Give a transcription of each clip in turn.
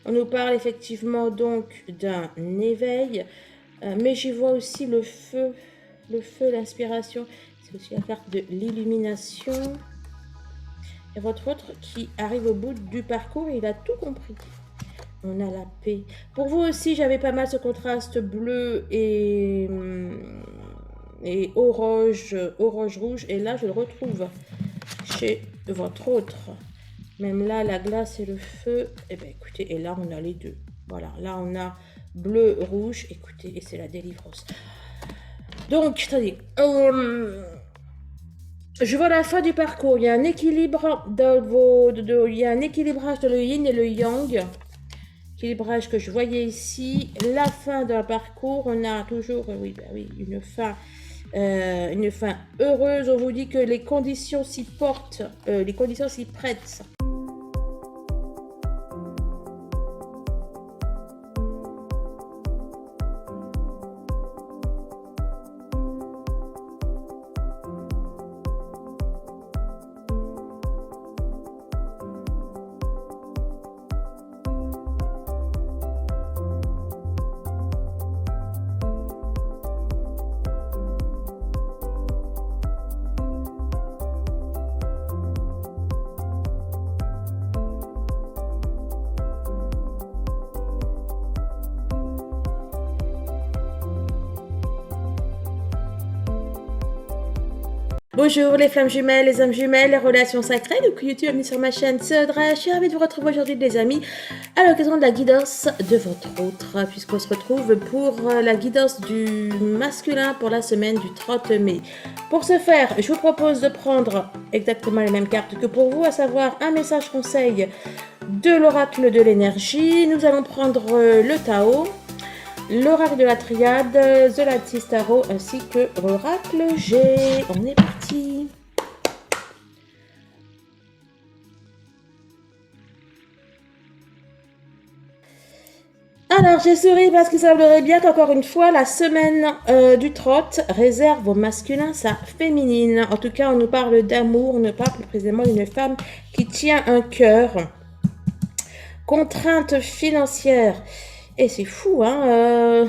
On nous parle effectivement donc d'un éveil, mais j'y vois aussi le feu, l'inspiration. C'est aussi la carte de l'illumination. Et votre autre qui arrive au bout du parcours, il a tout compris. On a la paix. Pour vous aussi, j'avais pas mal ce contraste bleu et orange rouge. Et là, je le retrouve chez votre autre. Même là, la glace et le feu. Eh bien, écoutez, et là, on a les deux. Voilà, là, on a bleu, rouge. Écoutez, et c'est la délivrance. Donc, attendez. Je vois la fin du parcours. Il y a un équilibre il y a un équilibrage de le yin et le yang. Équilibrage que je voyais ici. La fin d'un parcours, on a toujours, oui, une fin heureuse. On vous dit que les conditions s'y portent, les conditions s'y prêtent. Bonjour les flammes jumelles, les âmes jumelles, les relations sacrées. Donc YouTube a mis sur ma chaîne Cédra. Je suis ravie de vous retrouver aujourd'hui les amis à l'occasion de la guidance de votre autre, puisqu'on se retrouve pour la guidance du masculin pour la semaine du 30 mai. Pour ce faire, je vous propose de prendre exactement les mêmes cartes que pour vous, à savoir un message conseil de l'oracle de l'énergie. Nous allons prendre le Tao, l'oracle de la triade, The Lattice Tarot ainsi que l'oracle G. On est parti. Alors j'ai souri parce qu'il semblerait bien qu'encore une fois la semaine du 30 réserve au masculin sa féminine. En tout cas on nous parle d'amour, on nous parle plus précisément d'une femme qui tient un cœur. Contrainte financière. Et c'est fou, hein.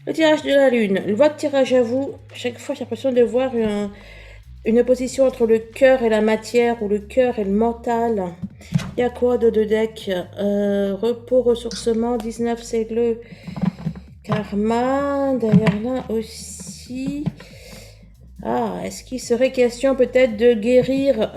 Le tirage de la lune. Votre tirage à vous, chaque fois j'ai l'impression de voir une opposition entre le cœur et la matière, ou le cœur et le mental. Il y a quoi de deck repos, ressourcement, 19 c'est le karma. D'ailleurs là aussi. Ah, est-ce qu'il serait question peut-être de guérir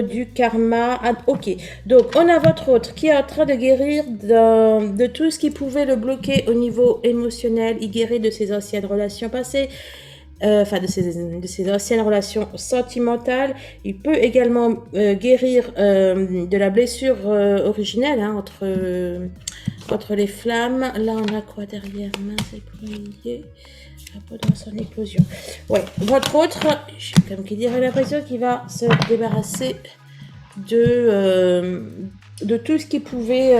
du karma. Ah, ok, donc on a votre autre qui est en train de guérir de tout ce qui pouvait le bloquer au niveau émotionnel. Il guérit de ses anciennes relations passées, de ses anciennes relations sentimentales. Il peut également guérir de la blessure originelle entre les flammes. Là on a quoi derrière? Mince, écouillé. Dans son éclosion. Ouais, votre autre, comme qui dirait l'impression qu'il va se débarrasser de tout ce qui pouvait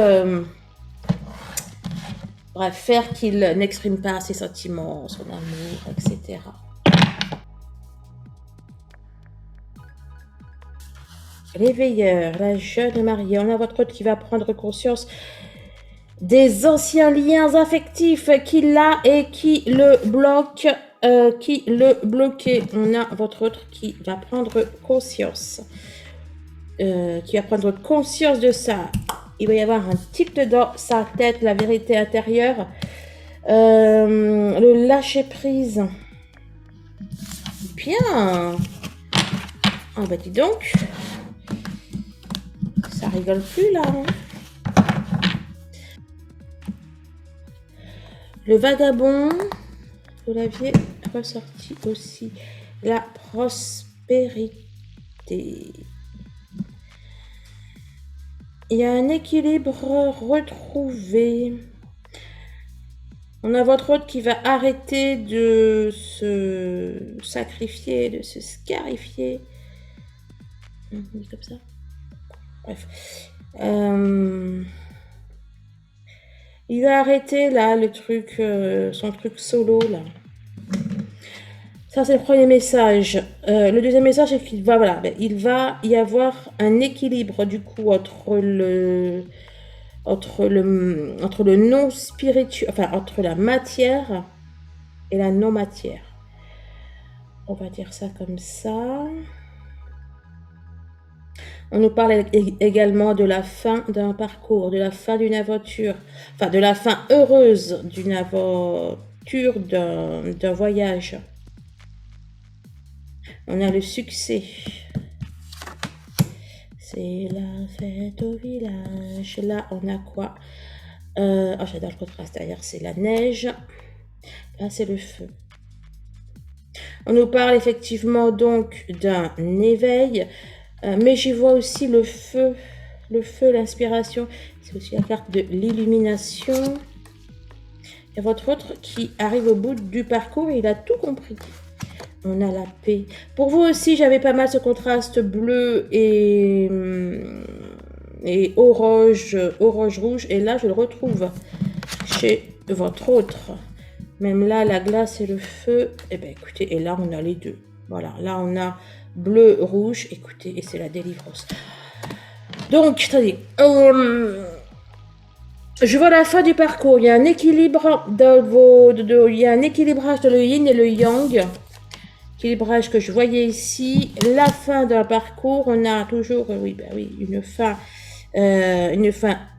faire qu'il n'exprime pas ses sentiments, son amour, etc. L'éveilleur, la jeune mariée, on a votre autre qui va prendre conscience des anciens liens affectifs qu'il a et qui le bloquent, qui le bloquaient. On a votre autre qui va prendre conscience. De ça. Il va y avoir un tilt dans sa tête, la vérité intérieure. Le lâcher prise. Bien. Ah bah dis donc. Ça rigole plus là. Hein. Le vagabond, vous l'aviez ressorti aussi. La prospérité. Il y a un équilibre retrouvé. On a votre autre qui va arrêter de se sacrifier, de se scarifier. Comme ça. Bref. Il va arrêter là le truc, son truc solo là. Ça, c'est le premier message. Le deuxième message, c'est qu'il va, voilà, il va y avoir un équilibre, du coup, entre le non spirituel, enfin, entre la matière et la non-matière. On va dire ça comme ça. On nous parle également de la fin d'un parcours, de la fin d'une aventure, enfin de la fin heureuse d'une aventure, d'un voyage. On a le succès. C'est la fête au village. Là, on a quoi? Oh, j'adore le contraste. D'ailleurs, c'est la neige. Là, c'est le feu. On nous parle effectivement donc d'un éveil, mais j'y vois aussi le feu, l'inspiration. C'est aussi la carte de l'illumination. Il y a votre autre qui arrive au bout du parcours et il a tout compris. On a la paix. Pour vous aussi, j'avais pas mal ce contraste bleu et orange rouge. Et là, je le retrouve chez votre autre. Même là, la glace et le feu. Eh bien, écoutez, et là, on a les deux. Voilà, là, on a bleu, rouge. Écoutez, et c'est la délivrance. Donc, attendez. Je vois la fin du parcours. Il y a un équilibre il y a un équilibrage dans le yin et le yang. Équilibrage que je voyais ici. La fin d'un parcours. On a toujours, une fin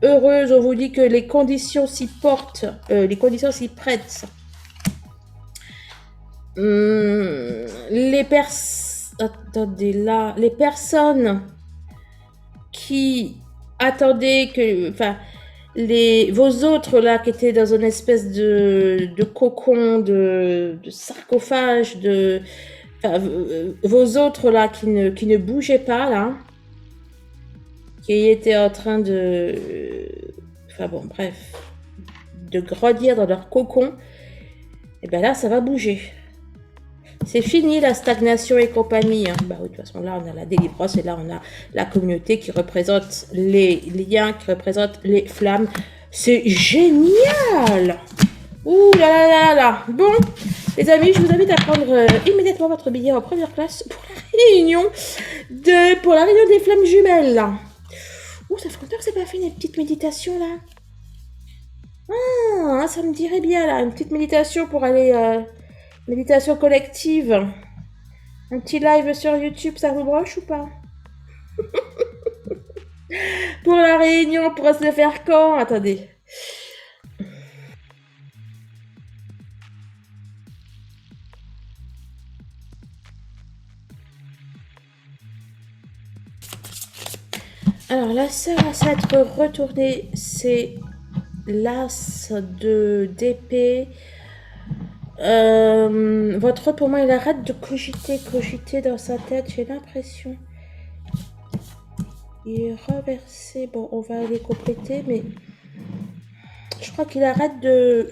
heureuse. On vous dit que les conditions s'y portent, les conditions s'y prêtent. Les personnes qui attendaient que, enfin, vos autres là qui étaient dans une espèce de cocon, de sarcophage, vos autres là qui ne bougeaient pas là, qui étaient en train de, de grandir dans leur cocon, et bien là ça va bouger. C'est fini la stagnation et compagnie. Hein. Bah oui, de toute façon, là, on a la délivrance et là, on a la communauté qui représente les liens, qui représente les flammes. C'est génial! Ouh là là là là! Bon, les amis, je vous invite à prendre immédiatement votre billet en première classe pour la réunion des flammes jumelles. Là. Ouh, ça fait longtemps que c'est pas fait une petite méditation là. Ah, ça me dirait bien là, une petite méditation pour aller... méditation collective. Un petit live sur YouTube, ça vous branche ou pas? Pour la réunion, on pourra se le faire quand? Attendez. Alors là, ça va être retourné. C'est l'as d'épée. Votre pour moi, il arrête de cogiter dans sa tête, j'ai l'impression. Il est reversé. Bon, on va aller compléter, mais je crois qu'il arrête de...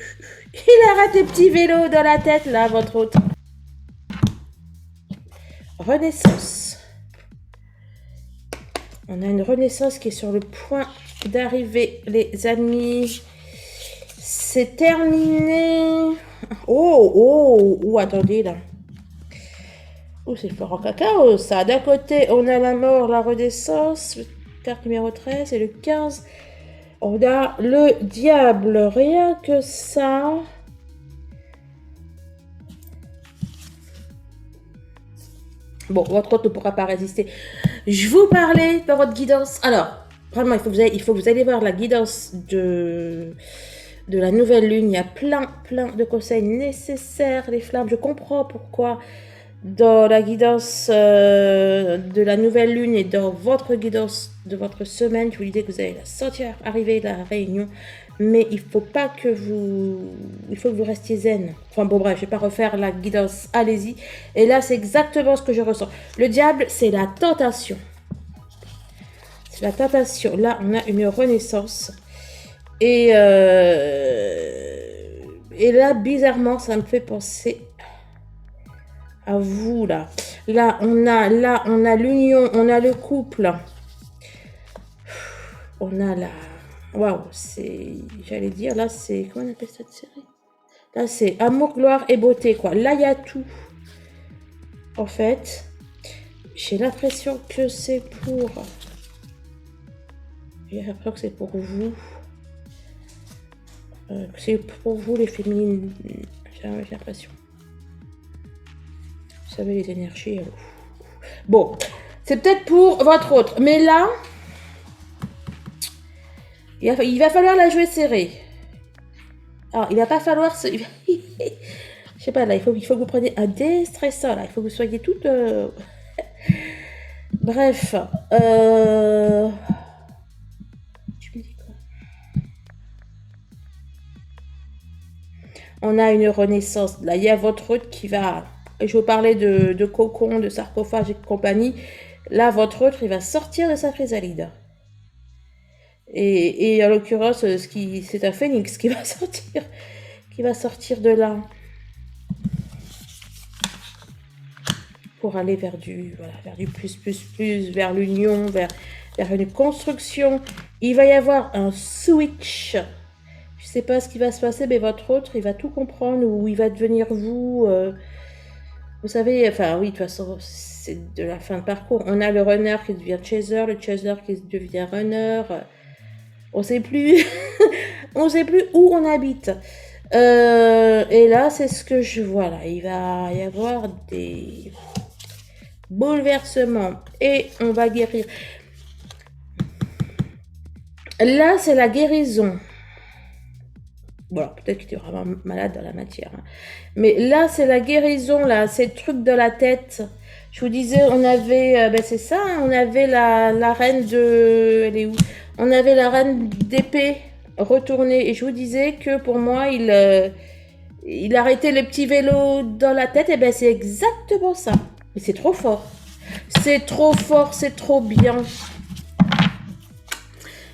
Il arrête des petits vélos dans la tête, là, votre autre. Renaissance. On a une renaissance qui est sur le point d'arriver, les amis. C'est terminé. Oh, attendez, là. Oh, c'est le fort en cacao, ça. D'un côté, on a la mort, la renaissance, carte numéro 13, et le 15. On a le diable, rien que ça. Bon, votre autre ne pourra pas résister. Je vous parlais de votre guidance. Alors, vraiment, il faut que vous allez voir la guidance de la nouvelle lune. Il y a plein de conseils nécessaires, les flammes. Je comprends pourquoi dans la guidance de la nouvelle lune et dans votre guidance de votre semaine, je vous disais que vous allez la sentir arriver, la réunion. Mais il faut que vous restiez zen. Enfin bon bref, je vais pas refaire la guidance, allez-y. Et là, c'est exactement ce que je ressens. Le diable, c'est la tentation. C'est la tentation. Là, on a une renaissance. Et là, bizarrement, ça me fait penser à vous, là. Là, on a l'union, on a le couple. On a la... Waouh, j'allais dire, là, c'est... Comment on appelle cette série? Là, c'est amour, gloire et beauté, quoi. Là, il y a tout. En fait, j'ai l'impression que c'est pour... J'ai l'impression que c'est pour vous. Que c'est pour vous les féminines. J'ai l'impression. Vous savez, les énergies. Bon, c'est peut-être pour votre autre. Mais là, il va falloir la jouer serrée. Alors, il va pas falloir se... Je sais pas, là, il faut que vous preniez un déstressant, là. Il faut que vous soyez toutes... Bref. Tu me dis quoi? On a une renaissance. Là, il y a votre autre qui va... Je vous parlais de cocon, de sarcophage et compagnie. Là, votre autre, il va sortir de sa chrysalide. Et en l'occurrence, c'est un phénix qui va sortir de là. Pour aller vers du plus, vers l'union, vers une construction. Il va y avoir un switch. Je sais pas ce qui va se passer, mais votre autre, il va tout comprendre, ou il va devenir vous. Vous savez, enfin oui, de toute façon, c'est de la fin de parcours. On a le runner qui devient chaser, le chaser qui devient runner. On sait plus, on sait plus où on habite. Et là, c'est ce que je vois là. Il va y avoir des bouleversements et on va guérir. Là, c'est la guérison. Bon, alors, peut-être qu'il était vraiment malade dans la matière. Hein. Mais là, c'est la guérison, là, ces trucs de la tête. Je vous disais, on avait, c'est ça, hein, on avait la reine de... Elle est où? On avait la reine d'épée retournée. Et je vous disais que pour moi, il arrêtait le petit vélo dans la tête. Et ben c'est exactement ça. Mais c'est trop fort. C'est trop fort, c'est trop bien.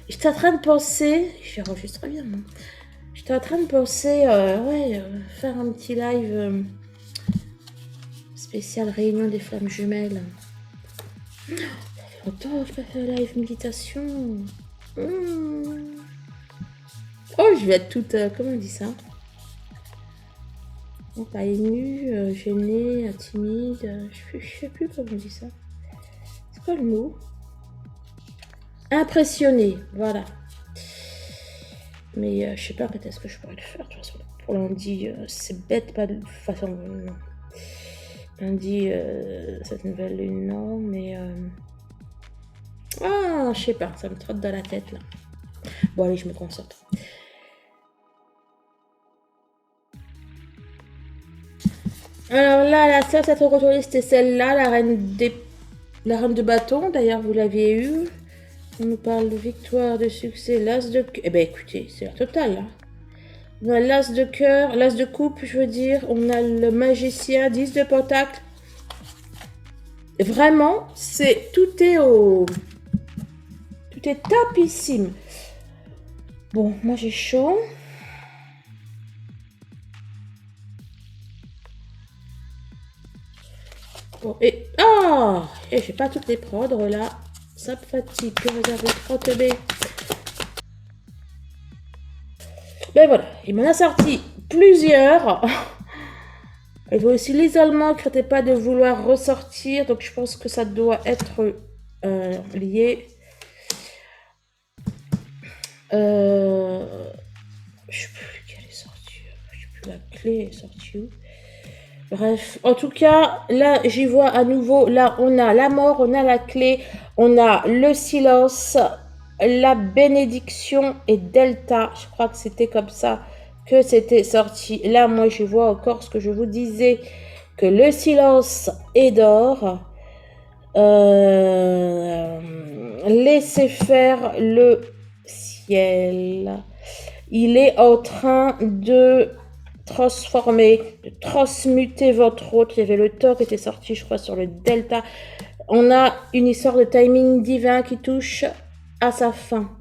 J'étais en train de penser... J'enregistre bien, moi. J'étais en train de penser, faire un petit live spécial réunion des flammes jumelles. Ça fait longtemps que je fais un live méditation. Oh, je vais être toute, comment on dit ça? Bon, pas émue, gênée, timide, je sais plus comment on dit ça. C'est quoi le mot? Impressionnée, voilà. Mais je sais pas quand est-ce que je pourrais le faire. De toute façon, pour lundi, c'est bête, pas de façon. Non. Lundi, cette nouvelle lune, non, mais. Ah, je sais pas, ça me trotte dans la tête là. Bon, allez, je me concentre. Alors là, la seule cette retournée, c'était celle-là, la reine de bâton. D'ailleurs, vous l'aviez eu. On nous parle de victoire, de succès, l'as de... Eh ben écoutez, c'est la totale, là. On a l'as de cœur, l'as de coupe, je veux dire. On a le magicien, 10 de pentacle. Vraiment, tout est tapissime. Bon, moi j'ai chaud. Bon, et... Ah, et j'ai pas toutes les prendre, là. Ça me fatigue. Que réserver 30 B. Ben voilà, il m'en a sorti plusieurs. Il doit aussi l'isolement, qui n'arrêtait pas de vouloir ressortir. Donc je pense que ça doit être lié. Je sais plus quelle est sortie. Je sais plus la clé est sortie où. Bref, en tout cas, là j'y vois à nouveau. Là on a la mort, on a la clé, on a le silence, la bénédiction et Delta. Je crois que c'était comme ça que c'était sorti. Là, moi, je vois encore ce que je vous disais, que le silence est d'or. Laissez faire le ciel. Il est en train de transformer, de transmuter votre autre. Il y avait le taux qui était sorti, je crois, sur le Delta. On a une histoire de timing divin qui touche à sa fin.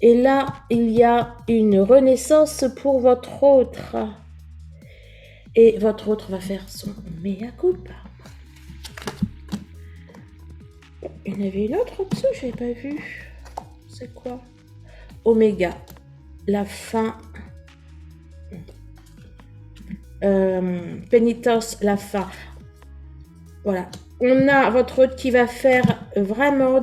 Et là, il y a une renaissance pour votre autre. Et votre autre va faire son mea culpa. Il y en avait une autre en dessous, je n'avais pas vu. C'est quoi? Oméga. La fin. Pénitence, la fin. Voilà. On a votre hôte qui va faire vraiment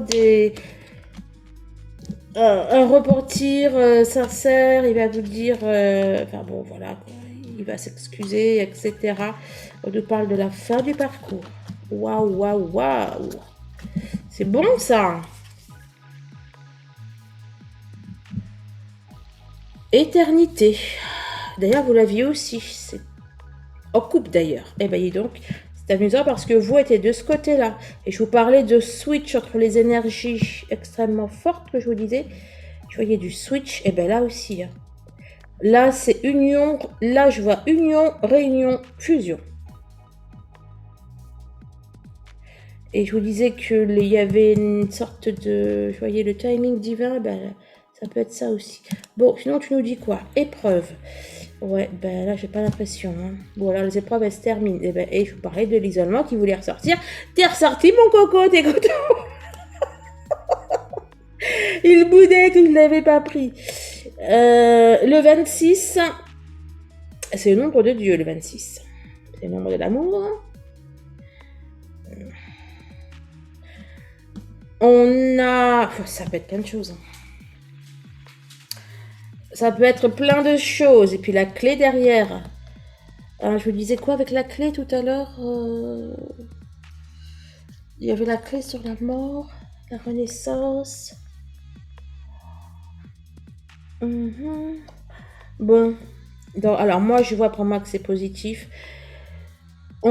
un repentir sincère. Il va vous dire... enfin bon, voilà. Quoi. Il va s'excuser, etc. On nous parle de la fin du parcours. Waouh, waouh, waouh. C'est bon, ça. Éternité. D'ailleurs, vous l'aviez aussi. C'est en couple, d'ailleurs. Eh bien, donc... C'est amusant parce que vous étiez de ce côté-là. Et je vous parlais de switch entre les énergies extrêmement fortes que je vous disais. Je voyais du switch. Et bien là aussi. Hein. Là, c'est union. Là, je vois union, réunion, fusion. Et je vous disais qu'il y avait une sorte de... Je voyais le timing divin. Ben, ça peut être ça aussi. Bon, sinon, tu nous dis quoi? Épreuve. Ouais, ben là, j'ai pas l'impression. Hein. Bon, alors les épreuves, elles se terminent. Et je vous parlais de l'isolement qui voulait ressortir. T'es ressorti, mon coco, t'es content? Il boudait que je ne l'avais pas pris. Le 26, c'est le nombre de Dieu, le 26. C'est le nombre de l'amour. On a... Ça peut être plein de choses. Hein. Ça peut être plein de choses. Et puis la clé derrière. Je vous disais quoi avec la clé tout à l'heure Il y avait la clé sur la mort, la renaissance. Bon. Donc, alors moi, je vois pour moi que c'est positif.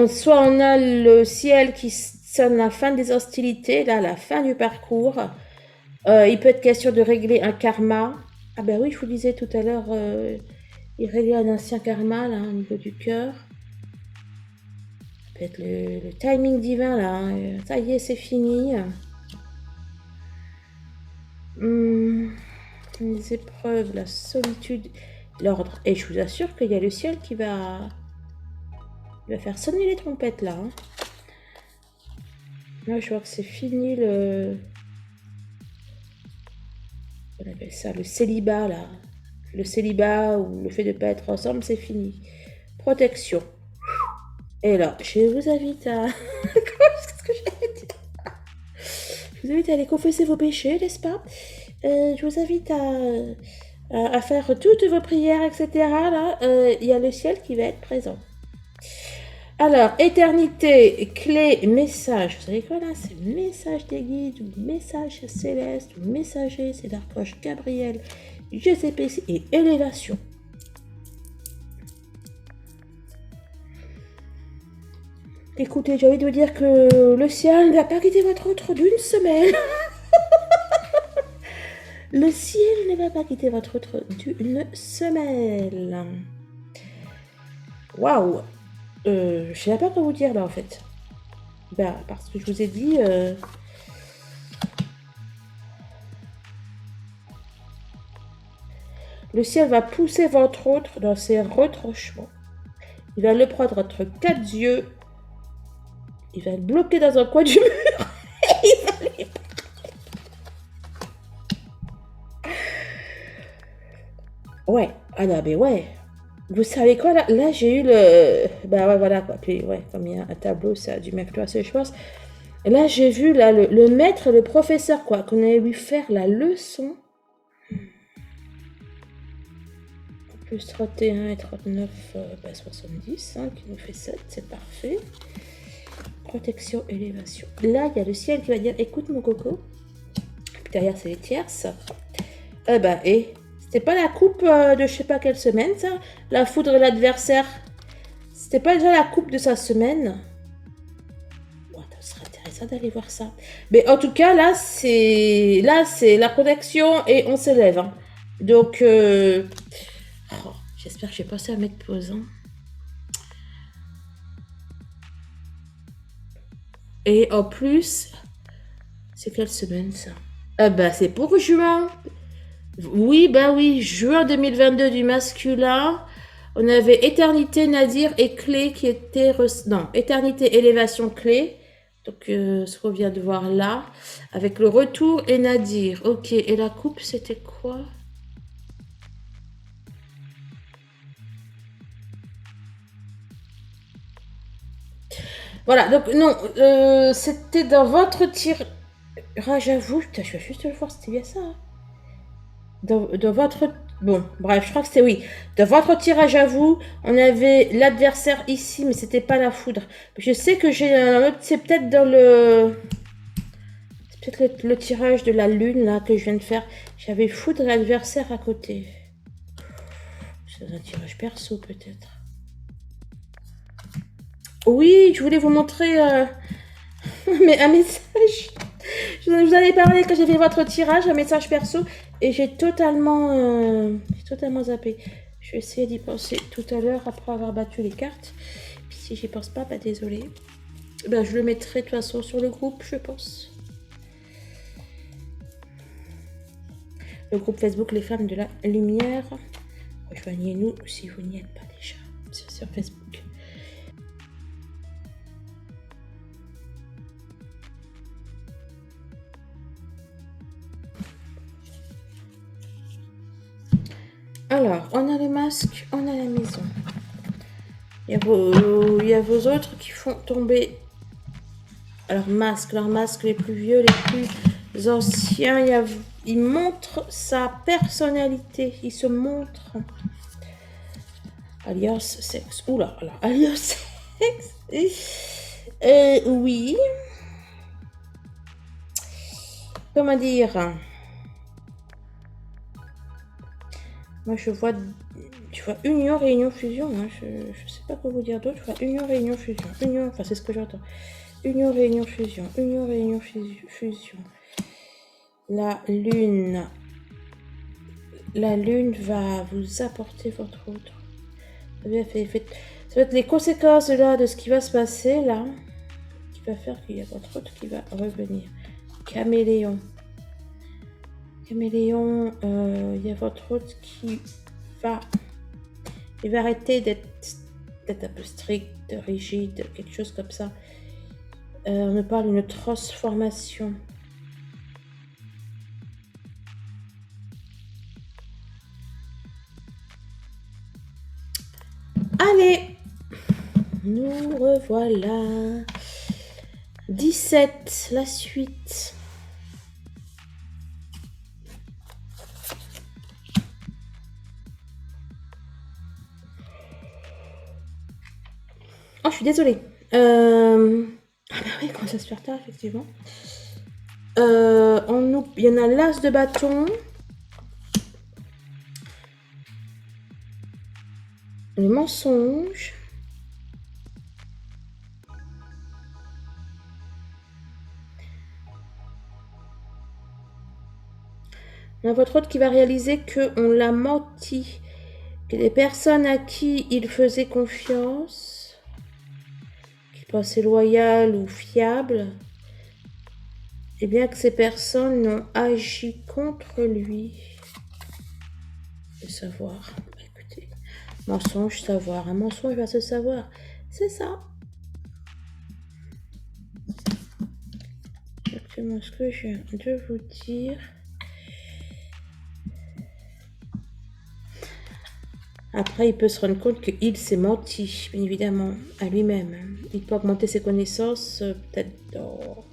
Soit on a le ciel qui sonne la fin des hostilités, là, la fin du parcours. Il peut être question de régler un karma. Ah ben oui, je vous disais tout à l'heure, il réglait un ancien karma, là, au niveau du cœur. Peut-être le timing divin, là. Hein. Ça y est, c'est fini. Les épreuves, la solitude, l'ordre. Et je vous assure qu'il y a le ciel qui va faire sonner les trompettes, là. Hein. Là, je vois que c'est fini le... On appelle ça le célibat, là. Le célibat ou le fait de ne pas être ensemble, c'est fini. Protection. Et là, je vous invite à... Qu'est-ce que j'allais dire ? Je vous invite à aller confesser vos péchés, n'est-ce pas ? Je vous invite à faire toutes vos prières, etc. Là, il y a le ciel qui va être présent. Alors, éternité, clé, message. Vous savez quoi là? C'est message des guides, ou message céleste, ou messager, c'est l'archange Gabriel, GCPC et élévation. Écoutez, j'ai envie de vous dire que le ciel ne va pas quitter votre autre d'une semaine. Le ciel ne va pas quitter votre autre d'une semaine. Waouh! Je ne sais pas quoi vous dire là en fait. Bah, parce que je vous ai dit... Le ciel va pousser votre autre dans ses retranchements. Il va le prendre entre quatre yeux. Il va le bloquer dans un coin du mur. Il va les... Ouais, ah non, mais ouais. Vous savez quoi, là j'ai eu le... Bah ouais, voilà, quoi. Puis, ouais, comme il y a un tableau, ça a dû m'influencer, je pense. Là, j'ai vu là, le maître, le professeur, quoi, qu'on allait lui faire la leçon. Plus 31 et 39, 70, hein, qui nous fait 7, c'est parfait. Protection, élévation. Là, il y a le ciel qui va dire, écoute mon coco. Puis derrière, c'est les tierces. C'était pas la coupe de je sais pas quelle semaine, ça? La foudre et l'adversaire. C'était pas déjà la coupe de sa semaine? Bon, ça serait intéressant d'aller voir ça. Mais en tout cas, là, c'est la protection et on s'élève. Hein. Donc, j'espère que j'ai passé à mettre pause. Hein. Et en plus, c'est quelle semaine, ça? C'est pour juin. Oui, juin 2022 du masculin. On avait Éternité, Nadir et Clé qui étaient... Non, Éternité, Élévation, Clé. Donc, ce qu'on vient de voir là. Avec le retour et Nadir. Ok, et la coupe, c'était quoi? Voilà, donc non, c'était dans votre tirage à vous. Putain, je vais juste le voir, c'était bien ça. Hein. Dans votre... Bon, bref, je crois que c'était oui. Dans votre tirage à vous, on avait l'adversaire ici, mais c'était pas la foudre. Je sais que j'ai un autre... C'est peut-être dans le... C'est peut-être le tirage de la lune, là, que je viens de faire. J'avais foudre et l'adversaire à côté. C'est un tirage perso, peut-être. Oui, je voulais vous montrer mais un message. Je vous avais parlé quand j'ai fait votre tirage, un message perso, et j'ai totalement zappé. Je vais essayer d'y penser tout à l'heure après avoir battu les cartes. Puis si j'y pense pas, bah désolé. Ben, je le mettrai de toute façon sur le groupe, je pense. Le groupe Facebook Les Femmes de la Lumière. Rejoignez-nous si vous n'y êtes pas déjà sur Facebook. Alors, on a le masque, on a la maison. Il y a vos autres qui font tomber leurs masques les plus vieux, les plus anciens. Il montre sa personnalité, il se montre. Alias sexe. Oula, alors, alias sexe. Oui. Comment dire? Moi, je vois union, réunion, fusion. Hein. Je sais pas quoi vous dire d'autre. Je vois union, réunion, fusion. Union, enfin, c'est ce que j'entends. Union, réunion, fusion. Union, réunion, fusion. La lune va vous apporter votre autre. Ça va être les conséquences là, de ce qui va se passer là, qui va faire qu'il y a votre autre qui va revenir. Caméléon. Caméléon, il y a votre autre qui va... Il va arrêter d'être un peu strict, rigide, quelque chose comme ça. On me parle d'une transformation. Allez, nous revoilà. 17, la suite. Oh, je suis désolée. Ah bah oui, quand ça se fait tard, effectivement. Il y en a l'as de bâton. Le mensonge. On a votre autre qui va réaliser qu'on l'a menti. Que les personnes à qui il faisait confiance, qu'il pensait loyales ou fiables, et bien que ces personnes ont agi contre lui. Le savoir. Écoutez, mensonge, savoir. Un mensonge va se savoir. C'est ça. Exactement ce que je viens de vous dire. Après, il peut se rendre compte qu'il s'est menti, bien évidemment, à lui-même. Il peut augmenter ses connaissances, peut-être dans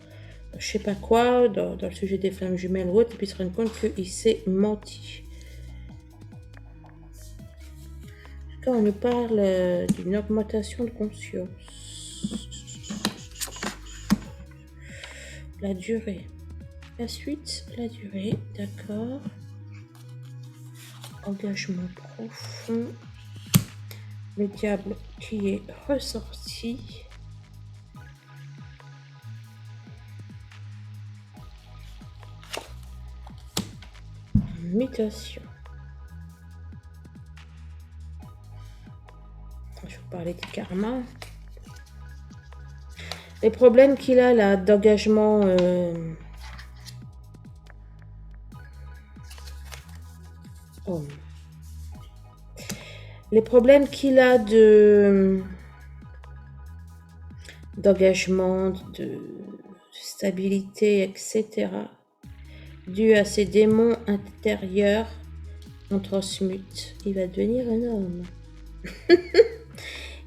je sais pas quoi, dans le sujet des flammes jumelles ou autre, et puis se rendre compte qu'il s'est menti. Quand on nous parle d'une augmentation de conscience. La durée. La suite, la durée, d'accord. Engagement profond. Le diable qui est ressorti. Mutation. Je vais vous parler du karma. Les problèmes qu'il a là d'engagement les problèmes qu'il a d'engagement, de stabilité, etc. Dû à ses démons intérieurs, on transmute. Il va devenir un homme.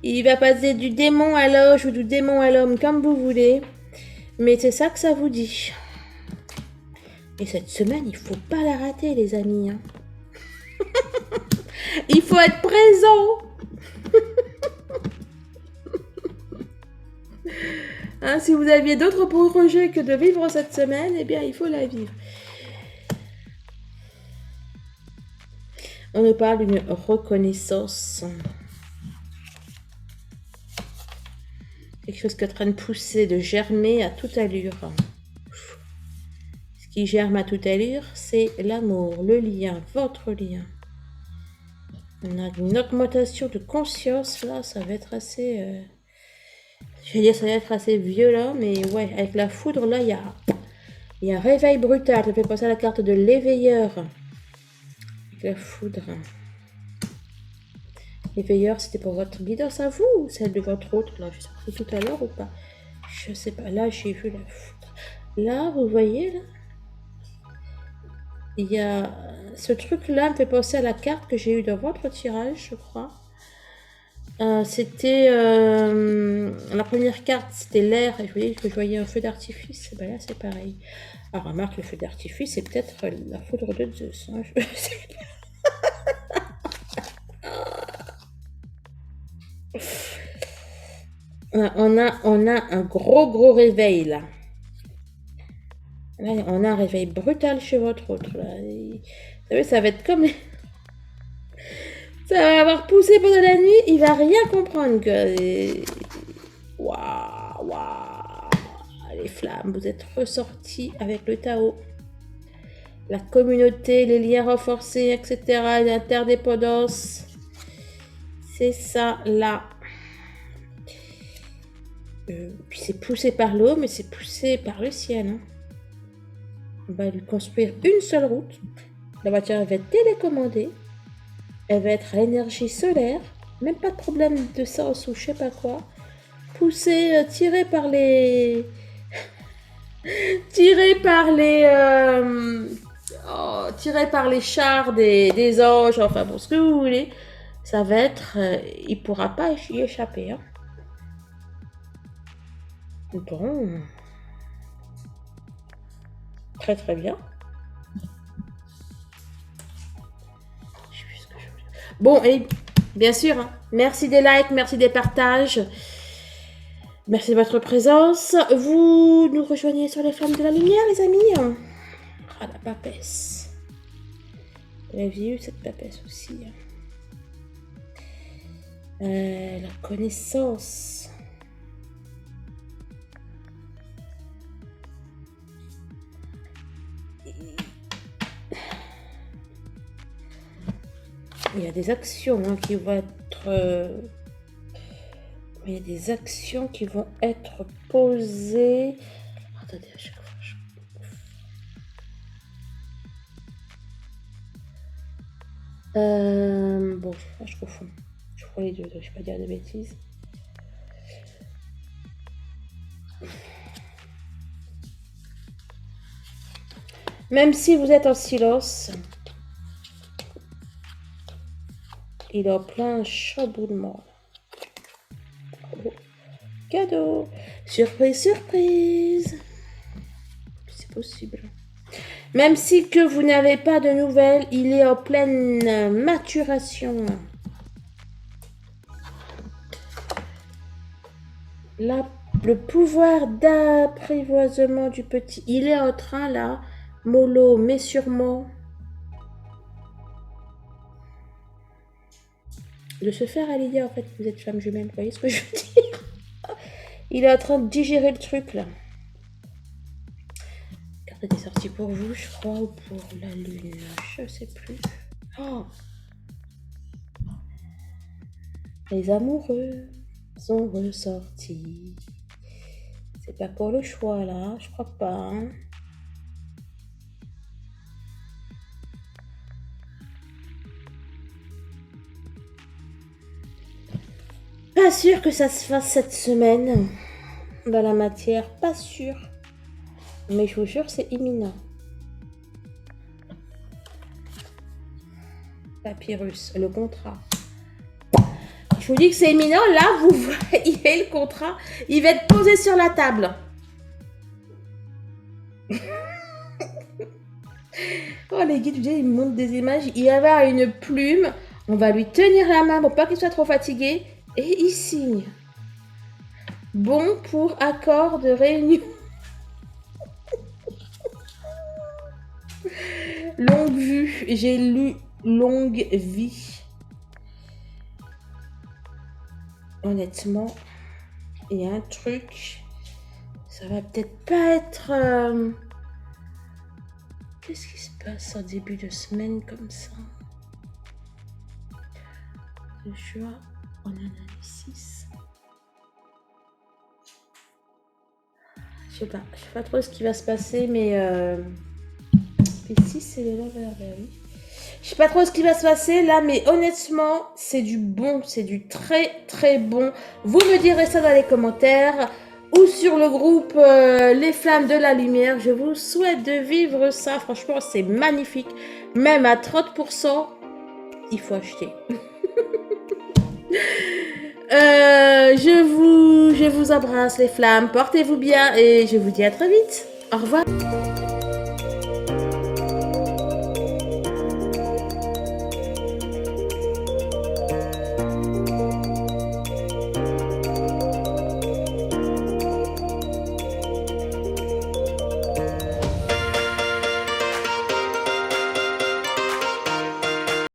Il va passer du démon à l'ange ou du démon à l'homme, comme vous voulez. Mais c'est ça que ça vous dit. Et cette semaine, il faut pas la rater, les amis. Hein. Il faut être présent. Hein, si vous aviez d'autres projets que de vivre cette semaine, eh bien, il faut la vivre. On nous parle d'une reconnaissance. Quelque chose qui est en train de pousser, de germer à toute allure. Ce qui germe à toute allure, c'est l'amour, le lien, votre lien. On a une augmentation de conscience, là, ça va être assez... Je vais dire, ça va être assez violent, mais ouais, avec la foudre, là, il y a un réveil brutal. Ça fait penser à la carte de l'éveilleur. Avec la foudre. L'éveilleur, c'était pour votre guidance à vous ou celle de votre autre, là, je sais pas, tout à l'heure ou pas. Je sais pas, là, j'ai vu la foudre. Là, vous voyez, là, il y a... Ce truc-là me fait penser à la carte que j'ai eue dans votre tirage, je crois. C'était la première carte, c'était l'air, et je voyais que je voyais un feu d'artifice. Ben là, c'est pareil. Alors, remarque, le feu d'artifice, c'est peut-être la foudre de Zeus. Hein, je sais pas. On a un gros réveil là. Là, on a un réveil brutal chez votre autre. Là. Vous savez, ça va être comme les... Ça va avoir poussé pendant la nuit, il va rien comprendre. Waouh, les flammes, vous êtes ressortis avec le Tao. La communauté, les liens renforcés, etc. L'interdépendance. C'est ça, là. Puis c'est poussé par l'eau, mais c'est poussé par le ciel. Hein. On va lui construire une seule route. La voiture va être télécommandée. Elle va être à l'énergie solaire. Même pas de problème de sens ou je sais pas quoi. Poussée, tirée par les... tirée par les chars des anges. Enfin bon, ce que vous voulez. Ça va être... il pourra pas y échapper. Hein. Bon. Très bien. Bon, et bien sûr, hein, merci des likes, merci des partages. Merci de votre présence. Vous nous rejoignez sur les flammes de la lumière, les amis. Ah, la papesse. Vous avez eu cette papesse aussi. La connaissance. Il y a des actions hein, qui vont être... il y a des actions qui vont être posées... Attendez, à chaque fois, bon, je confonds. Je prends les deux, je ne vais pas dire de bêtises. Même si vous êtes en silence... Il est en plein chamboulement. Oh, cadeau. Surprise. C'est possible. Même si que vous n'avez pas de nouvelles, il est en pleine maturation. Là, le pouvoir d'apprivoisement du petit. Il est en train là, mollo, mais sûrement... de se faire à l'idée en fait que vous êtes flamme jumelle, vous voyez ce que je veux dire? Il est en train de digérer le truc là. La carte était sortie pour vous, je crois, ou pour la lune, je sais plus. Oh, les amoureux sont ressortis. C'est pas pour le choix là, je crois pas. Hein. Pas sûr que ça se fasse cette semaine dans la matière, pas sûr. Mais je vous jure, c'est imminent. Papyrus, le contrat. Je vous dis que c'est éminent. Là, vous voyez le contrat. Il va être posé sur la table. Oh, les guides, ils me montrent des images. Il va avoir une plume. On va lui tenir la main pour pas qu'il soit trop fatigué. Et il signe. Bon pour accord de réunion. Longue vue. J'ai lu longue vie. Honnêtement, il y a un truc. Ça va peut-être pas être... Qu'est-ce qui se passe en début de semaine comme ça? Le choix, on en a eu 6. Je sais pas trop ce qui va se passer, mais ici c'est le oui. Je sais pas trop ce qui va se passer là, mais honnêtement, c'est du bon, c'est du très très bon. Vous me direz ça dans les commentaires ou sur le groupe Les Flammes de la Lumière. Je vous souhaite de vivre ça. Franchement, c'est magnifique. Même à 30%, il faut acheter. Je vous embrasse les flammes. Portez-vous bien et je vous dis à très vite. Au revoir.